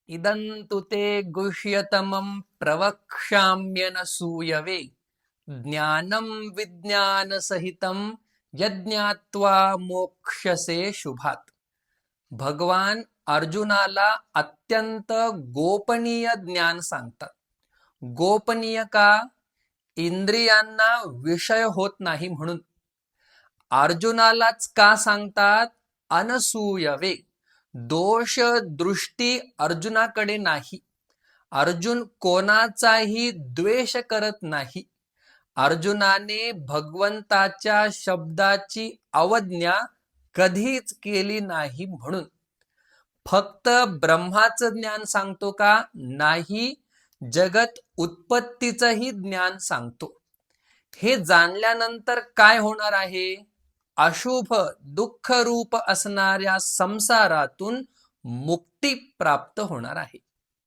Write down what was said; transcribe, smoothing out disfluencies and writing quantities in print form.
इदन्तु ते गुह्यतमं प्रवक्ष्याम्यनसूयवे ज्ञानं विज्ञानसहितं यज्ञात्वा मोक्षसे शुभात. भगवान अर्जुनाला अत्यंत गोपनीय ज्ञान सांगतात. गोपनीय का? इंद्रियांना विषय होत नाही म्हणून. अर्जुनालाच का सांगतात? अनसूयवे. दोष दृष्टी अर्जुनाकडे नाही. अर्जुन कोणाचाही द्वेष करत नाही. अर्जुनाने भगवंताच्या शब्दाची अवज्ञा कधीच केली नाही म्हणून. फक्त ब्रह्माचं ज्ञान सांगतो का? नाही, जगत उत्पत्तीचंही ज्ञान सांगतो. हे जाणल्यानंतर काय होणार आहे? अशुभ दुःख रूप असणाऱ्या संसारातून मुक्ती प्राप्त होणार आहे.